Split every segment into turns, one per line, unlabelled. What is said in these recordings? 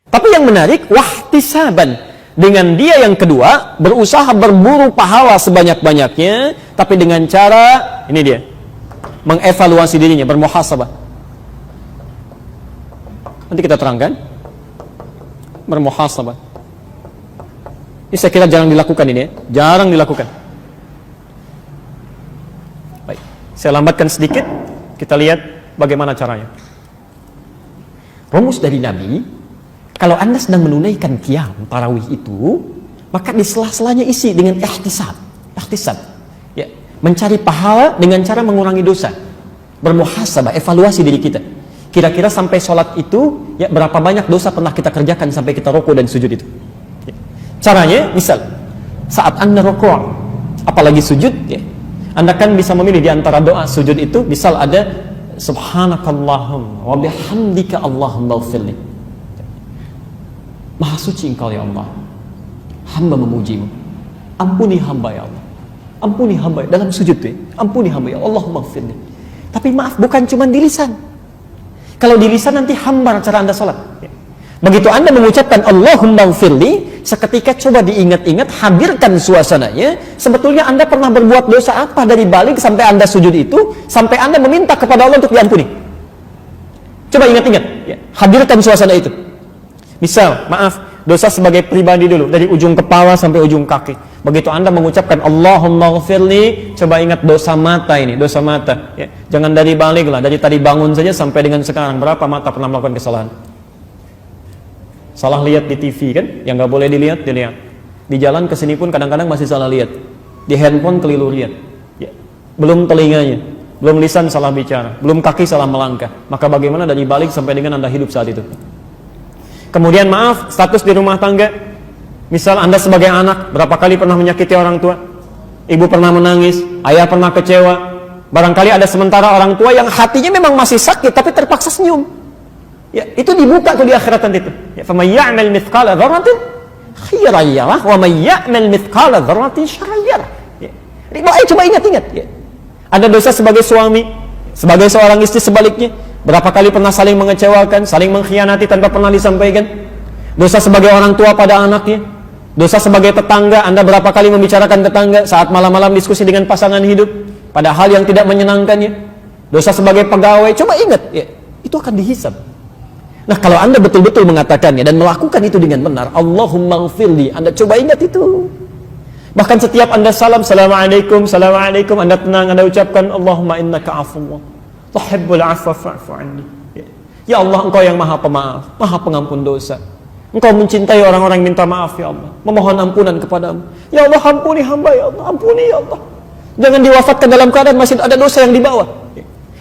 Tapi yang menarik, wahtisaban, dengan dia yang kedua berusaha berburu pahala sebanyak-banyaknya, tapi dengan cara ini dia, mengevaluasi dirinya, bermuhasabah. Nanti kita terangkan, bermuhasabah. Ini saya kira jarang dilakukan ini ya, jarang dilakukan. Baik, saya lambatkan sedikit, kita lihat bagaimana caranya. Rumus dari Nabi, kalau Anda sedang menunaikan qiyam tarawih itu, maka di sela-selanya isi dengan ihtisab. Ihtisab, ya, mencari pahala dengan cara mengurangi dosa, bermuhasabah, evaluasi diri kita. Kira-kira sampai sholat itu, ya, berapa banyak dosa pernah kita kerjakan sampai kita rukuk dan sujud itu. Ya. Caranya, misal saat Anda rukuk, apalagi sujud, ya, Anda kan bisa memilih di antara doa sujud itu. Misal ada subhanakallahumma wa bihamdika Allahumma ighfirli. Maha suci Engkau ya Allah, hamba memujimu, ampuni hamba ya Allah, ampuni hamba dalam sujud ya, ampuni hamba ya Allahumma ighfirli. Tapi maaf, bukan cuma di lisan. Kalau di lisan nanti hambar cara Anda sholat. Begitu Anda mengucapkan Allahumma ighfirli, seketika coba diingat-ingat, hadirkan suasananya. Sebetulnya Anda pernah berbuat dosa apa dari balik sampai Anda sujud itu, sampai Anda meminta kepada Allah untuk diampuni. Coba ingat-ingat, ya, hadirkan suasana itu. Misal, maaf, dosa sebagai pribadi dulu, dari ujung kepala sampai ujung kaki. Begitu Anda mengucapkan Allahumma ighfirli, coba ingat dosa mata ini, dosa mata. Ya. Jangan dari balik lah, dari tadi bangun saja sampai dengan sekarang. Berapa mata pernah melakukan kesalahan? Salah lihat di TV kan, yang nggak boleh dilihat, dilihat. Di jalan kesini pun kadang-kadang masih salah lihat. Di handphone keliru lihat. Ya. Belum telinganya, belum lisan salah bicara, belum kaki salah melangkah. Maka bagaimana dari balik sampai dengan Anda hidup saat itu? Kemudian maaf, status di rumah tangga. Misal Anda sebagai anak, berapa kali pernah menyakiti orang tua? Ibu pernah menangis, ayah pernah kecewa. Barangkali ada sementara orang tua yang hatinya memang masih sakit, tapi terpaksa senyum. Ya, itu dibuka tuh di akhirat nanti itu. Ya, faman ya'mal mithqala dzarratin khairan yarah wa man ya'mal mithqala dzarratin syarran yarah. Ya. Coba ingat-ingat, ya. Ada dosa sebagai suami, sebagai seorang istri sebaliknya. Berapa kali pernah saling mengecewakan, saling mengkhianati tanpa pernah disampaikan. Dosa sebagai orang tua pada anaknya. Dosa sebagai tetangga, Anda berapa kali membicarakan tetangga saat malam-malam diskusi dengan pasangan hidup pada hal yang tidak menyenangkannya. Dosa sebagai pegawai, coba ingat, ya, itu akan dihisab. Nah, kalau Anda betul-betul mengatakannya dan melakukan itu dengan benar, Allahumma ighfirli, Anda coba ingat itu. Bahkan setiap Anda salam, Assalamualaikum, Assalamualaikum, Anda tenang, Anda ucapkan Allahumma innaka afuwwun tuhibbul afwa fa'fu anni. Ya Allah, Engkau yang maha pemaaf, maha pengampun dosa. Engkau mencintai orang-orang yang minta maaf ya Allah, memohon ampunan kepadamu. Ya Allah, ampuni hamba ya Allah, ampuni ya Allah. Jangan diwafatkan dalam keadaan masih ada dosa yang dibawa.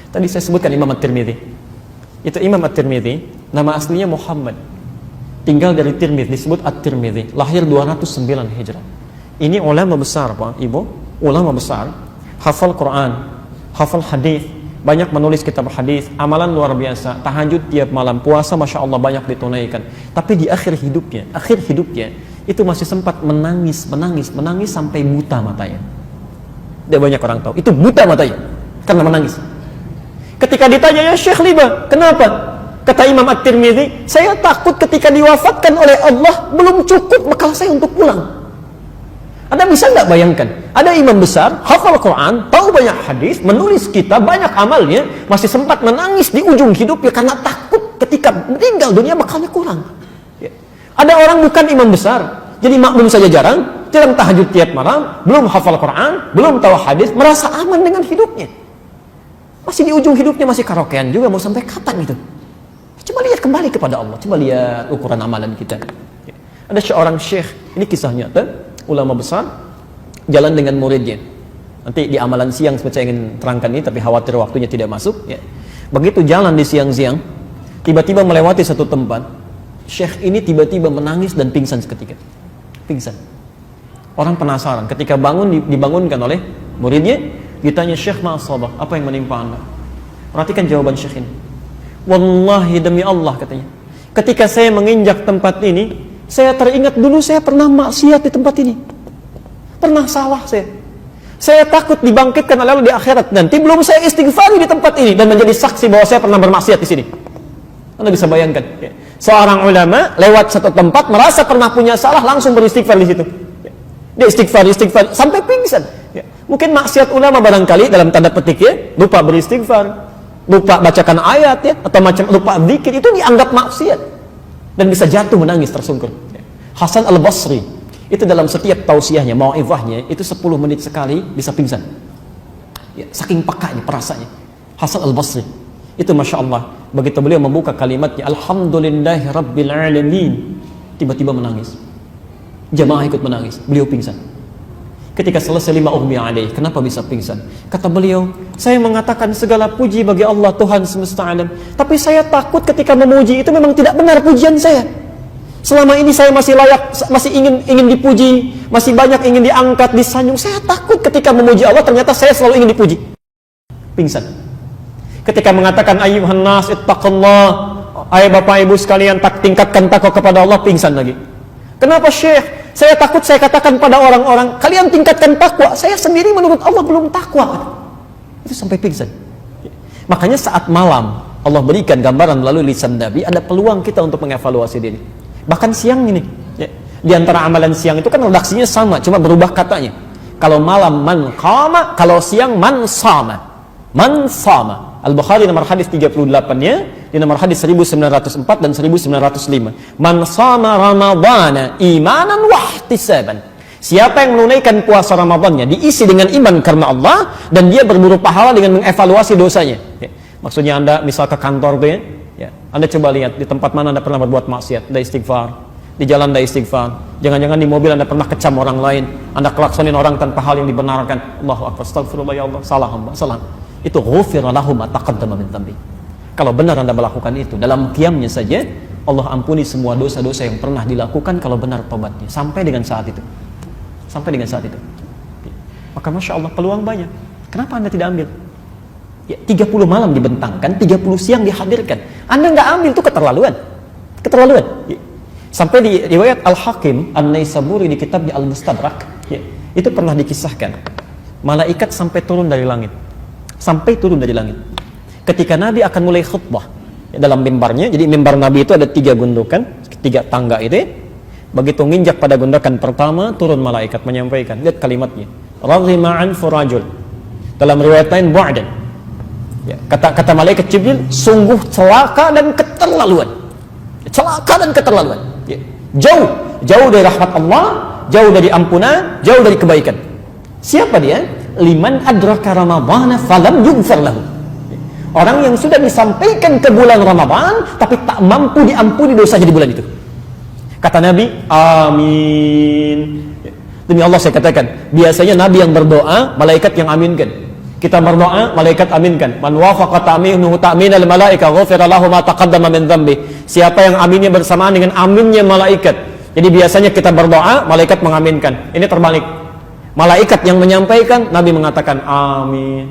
Tadi saya sebutkan Imam At-Tirmidzi. Itu Imam At-Tirmidzi, nama aslinya Muhammad. Tinggal dari Tirmidzi, disebut At-Tirmidzi, lahir 209 Hijrah. Ini ulama besar, Pak, Ibu, ulama besar, hafal Quran, hafal hadis, banyak menulis kitab hadis, amalan luar biasa, tahajud tiap malam, puasa Masya Allah banyak ditunaikan. Tapi di akhir hidupnya itu masih sempat menangis sampai buta matanya. Tidak banyak orang tahu, itu buta matanya karena menangis. Ketika ditanya, ya Syekh Liba, kenapa? Kata Imam At-Tirmidzi, saya takut ketika diwafatkan oleh Allah belum cukup bekal saya untuk pulang. Anda bisa nggak bayangkan, ada imam besar, hafal Quran, tahu banyak hadis, menulis kitab, banyak amalnya, masih sempat menangis di ujung hidupnya karena takut ketika meninggal dunia bakalnya kurang. Ya. Ada orang bukan imam besar, jadi makmum saja jarang, jarang tahajud tiap malam, belum hafal Quran, belum tahu hadis, merasa aman dengan hidupnya. Masih di ujung hidupnya masih karaokean juga, mau sampai kapan itu? Coba lihat kembali kepada Allah, coba lihat ukuran amalan kita. Ya. Ada seorang syekh, ini kisah nyata, ulama besar, jalan dengan muridnya. Nanti di amalan siang saya ingin terangkan ini, tapi khawatir waktunya tidak masuk. Ya. Begitu jalan di siang-siang, tiba-tiba melewati satu tempat, syekh ini tiba-tiba menangis dan pingsan seketika. Pingsan. Orang penasaran, ketika bangun, dibangunkan oleh muridnya, ditanya, Syekh ma'asabah, apa yang menimpa Anda? Perhatikan jawaban syekh ini. Wallahi demi Allah, katanya, ketika saya menginjak tempat ini, saya teringat dulu saya pernah maksiat di tempat ini. Pernah salah saya. Saya takut dibangkitkan oleh Allah di akhirat. Nanti belum saya istighfari di tempat ini dan menjadi saksi bahwa saya pernah bermaksiat di sini. Anda bisa bayangkan. Ya. Seorang ulama lewat satu tempat merasa pernah punya salah, langsung beristighfar di situ. Ya. Dia istighfar sampai pingsan. Ya. Mungkin maksiat ulama barangkali dalam tanda petik ya, lupa beristighfar, lupa bacakan ayat ya, atau lupa zikir, itu dianggap maksiat dan bisa jatuh menangis tersungkur. Ya. Hasan Al-Basri itu dalam setiap tausiahnya, mau'izahnya itu 10 menit sekali bisa pingsan. Ya, saking pekanya perasaannya. Hasan Al-Basri itu Masya Allah, begitu beliau membuka kalimatnya Alhamdulillahi Rabbil Alamin, tiba-tiba menangis. Jamaah ikut menangis, beliau pingsan. Ketika selesai lima ughmiya alaih, kenapa bisa pingsan? Kata beliau, saya mengatakan segala puji bagi Allah Tuhan semesta alam, tapi saya takut ketika memuji itu memang tidak benar pujian saya. Selama ini saya masih layak, masih ingin dipuji, masih banyak ingin diangkat, disanjung. Saya takut ketika memuji Allah ternyata saya selalu ingin dipuji. Pingsan. Ketika mengatakan ayyuhan nas ittaqullah, ayah bapak ibu sekalian, tingkatkan takwa kepada Allah, pingsan lagi. Kenapa Syekh? Saya takut saya katakan pada orang-orang, kalian tingkatkan takwa, saya sendiri menurut Allah belum takwa. Itu sampai pingsan. Makanya saat malam Allah berikan gambaran melalui lisan Nabi, ada peluang kita untuk mengevaluasi diri. Bahkan siang ini ya, di antara amalan siang itu kan redaksinya sama, cuma berubah katanya. Kalau malam man qama, kalau siang man sama. Man sama. Al-Bukhari nomor hadis 38-nya, di nomor hadis 1904 dan 1905. Man shama Ramadhana imanan wa ihtisaban. Siapa yang menunaikan puasa Ramadannya diisi dengan iman karena Allah dan dia berburu pahala dengan mengevaluasi dosanya. Ya. Maksudnya Anda misal ke kantor tuh ya, Anda coba lihat di tempat mana Anda pernah berbuat maksiat, Anda istighfar. Di jalan Anda istighfar. Jangan-jangan di mobil Anda pernah kecam orang lain, Anda klaksonin orang tanpa hal yang dibenarkan. Allahu akbar, astagfirullah ya Allah, salah hamba, salah. Itu ghufira lahu ma taqaddama min dhanbi. Kalau benar Anda melakukan itu dalam qiyamnya saja, Allah ampuni semua dosa-dosa yang pernah dilakukan kalau benar tobatnya sampai dengan saat itu. Sampai dengan saat itu. Maka Masya Allah peluang banyak. Kenapa Anda tidak ambil? Ya, 30 malam dibentangkan, 30 siang dihadirkan. Anda nggak ambil, itu keterlaluan. Keterlaluan. Ya. Sampai di riwayat Al-Hakim An-Naisaburi di kitabnya Al-Mustadrak, ya, itu pernah dikisahkan. Malaikat sampai turun dari langit. Sampai turun dari langit. Ketika Nabi akan mulai khutbah ya, dalam mimbarnya, jadi mimbar Nabi itu ada 3 gundukan, 3 tangga itu. Begitu nginjak pada gundukan pertama, turun malaikat menyampaikan. Lihat kalimatnya. Raghima an furajul. Dalam riwayat lain bu'dan. Ya, kata malaikat Jibril, sungguh celaka dan keterlaluan. Celaka dan keterlaluan. Ya, jauh dari rahmat Allah, jauh dari ampunan, jauh dari kebaikan. Siapa dia? Liman adraka Ramadhana falam yughfar lahu. Orang yang sudah disampaikan ke bulan Ramadan tapi tak mampu diampuni dosanya di bulan itu. Kata Nabi, amin. Demi Allah saya katakan, biasanya Nabi yang berdoa, malaikat yang aminkan. Kita berdoa, malaikat aminkan. Man wafaqa ta'minuhu ta'minal malaika ghufira lahu ma taqaddama min dhanbi. Siapa yang aminnya bersamaan dengan aminnya malaikat. Jadi biasanya kita berdoa, malaikat mengaminkan. Ini terbalik. Malaikat yang menyampaikan, Nabi mengatakan amin.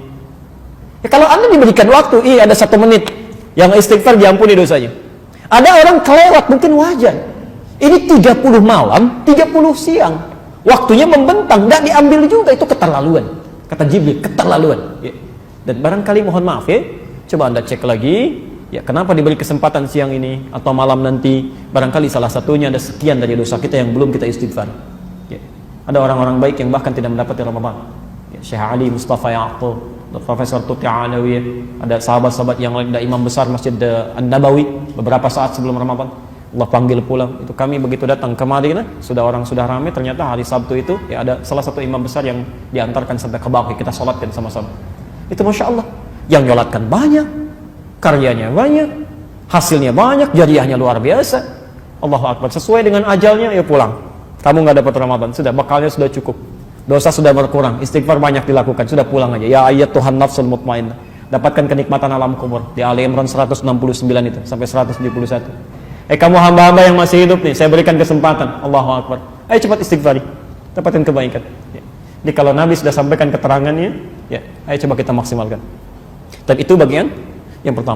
Ya, kalau Anda diberikan waktu, ada 1 menit yang istighfar diampuni dosanya. Ada orang kelewat, mungkin wajar. Ini 30 malam, 30 siang. Waktunya membentang, tidak diambil juga, itu keterlaluan. Kata Jibril, keterlaluan. Ya. Dan barangkali mohon maaf ya, coba Anda cek lagi, ya kenapa diberi kesempatan siang ini atau malam nanti. Barangkali salah satunya ada sekian dari dosa kita yang belum kita istighfar. Ya. Ada orang-orang baik yang bahkan tidak mendapati Ramadan. Ya, Syekh Ali Mustafa Ya'qub, Profesor Tuti Alawi, ada sahabat-sahabat yang lain, ada imam besar Masjid An-Nabawi beberapa saat sebelum Ramadan. Allah panggil pulang. Itu kami begitu datang ke Madinah, sudah ramai, ternyata hari Sabtu itu ya ada salah satu imam besar yang diantarkan sampai ke Baqi, kita sholatkan sama-sama. Itu Masya Allah, yang nyolatkan banyak, karyanya banyak, hasilnya banyak, jariahnya luar biasa. Allahu Akbar, sesuai dengan ajalnya ya pulang. Kamu nggak dapat Ramadan, sudah bekalnya sudah cukup, dosa sudah berkurang, istighfar banyak dilakukan, sudah pulang aja. Ya ayat Tuhan nafsul mutmainnah, dapatkan kenikmatan alam kubur di Ali Imran 169 itu sampai 171. Kamu hamba-hamba yang masih hidup nih, saya berikan kesempatan. Allahu Akbar, ayo cepat istighfari, dapatkan kebaikan. Ya. Jadi kalau Nabi sudah sampaikan keterangannya, ya ayo coba kita maksimalkan. Dan itu bagian yang pertama.